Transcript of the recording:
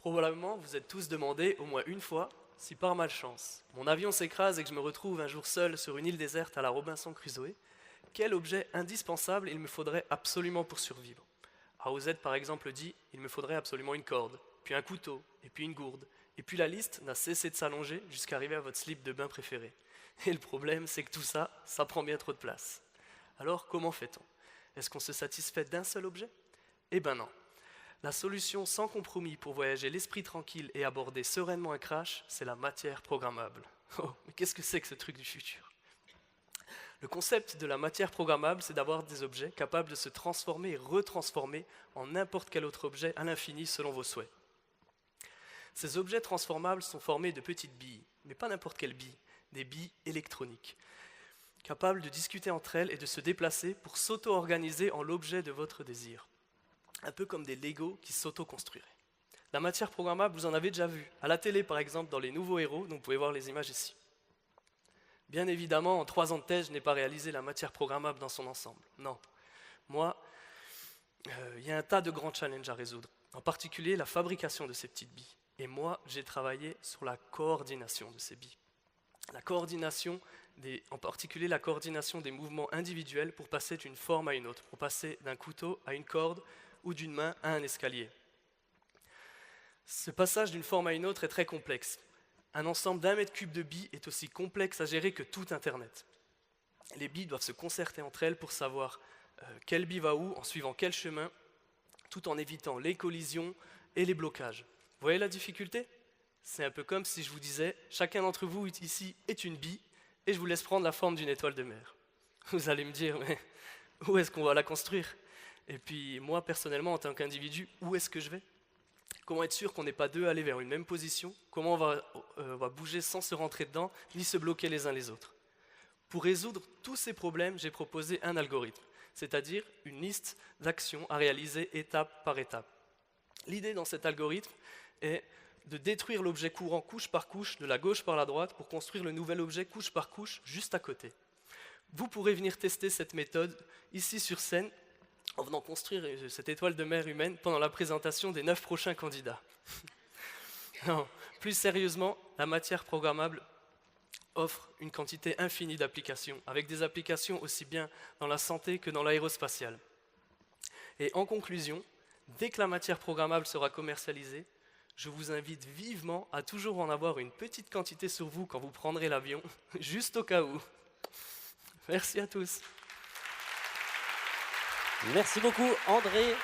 Probablement, vous êtes tous demandé au moins une fois si par malchance, mon avion s'écrase et que je me retrouve un jour seul sur une île déserte à la Robinson Crusoe, quel objet indispensable il me faudrait absolument pour survivre. AOZ par exemple dit « il me faudrait absolument une corde, puis un couteau, et puis une gourde, et puis la liste n'a cessé de s'allonger jusqu'à arriver à votre slip de bain préféré. Et le problème, c'est que tout ça, ça prend bien trop de place. Alors comment fait-on? Est-ce qu'on se satisfait d'un seul objet? Eh ben non. La solution sans compromis pour voyager l'esprit tranquille et aborder sereinement un crash, c'est la matière programmable. Oh, mais qu'est-ce que c'est que ce truc du futur? Le concept de la matière programmable, c'est d'avoir des objets capables de se transformer et retransformer en n'importe quel autre objet à l'infini selon vos souhaits. Ces objets transformables sont formés de petites billes, mais pas n'importe quelles billes, des billes électroniques, capables de discuter entre elles et de se déplacer pour s'auto-organiser en l'objet de votre désir. Un peu comme des Lego qui s'auto-construiraient. La matière programmable, vous en avez déjà vu, à la télé par exemple, dans les nouveaux héros, donc vous pouvez voir les images ici. Bien évidemment, en 3 ans de thèse, je n'ai pas réalisé la matière programmable dans son ensemble. Non. Moi, il y a un tas de grands challenges à résoudre, en particulier la fabrication de ces petites billes. Et moi, j'ai travaillé sur la coordination de ces billes. En particulier la coordination des mouvements individuels pour passer d'une forme à une autre, pour passer d'un couteau à une corde ou d'une main à un escalier. Ce passage d'une forme à une autre est très complexe. Un ensemble d'1 mètre cube de billes est aussi complexe à gérer que tout Internet. Les billes doivent se concerter entre elles pour savoir quelle bille va où, en suivant quel chemin, tout en évitant les collisions et les blocages. Vous voyez la difficulté? C'est un peu comme si je vous disais, chacun d'entre vous ici est une bille, et je vous laisse prendre la forme d'une étoile de mer. Vous allez me dire, mais où est-ce qu'on va la construire? Et puis moi, personnellement, en tant qu'individu, où est-ce que je vais? Comment être sûr qu'on n'est pas deux à aller vers une même position? Comment on va bouger sans se rentrer dedans, ni se bloquer les uns les autres? Pour résoudre tous ces problèmes, j'ai proposé un algorithme, c'est-à-dire une liste d'actions à réaliser étape par étape. L'idée dans cet algorithme est de détruire l'objet courant couche par couche, de la gauche par la droite, pour construire le nouvel objet couche par couche, juste à côté. Vous pourrez venir tester cette méthode ici sur scène, en venant construire cette étoile de mer humaine pendant la présentation des 9 prochains candidats. Non, plus sérieusement, la matière programmable offre une quantité infinie d'applications, avec des applications aussi bien dans la santé que dans l'aérospatiale. Et en conclusion, dès que la matière programmable sera commercialisée, je vous invite vivement à toujours en avoir une petite quantité sur vous quand vous prendrez l'avion, juste au cas où. Merci à tous. Merci beaucoup, André.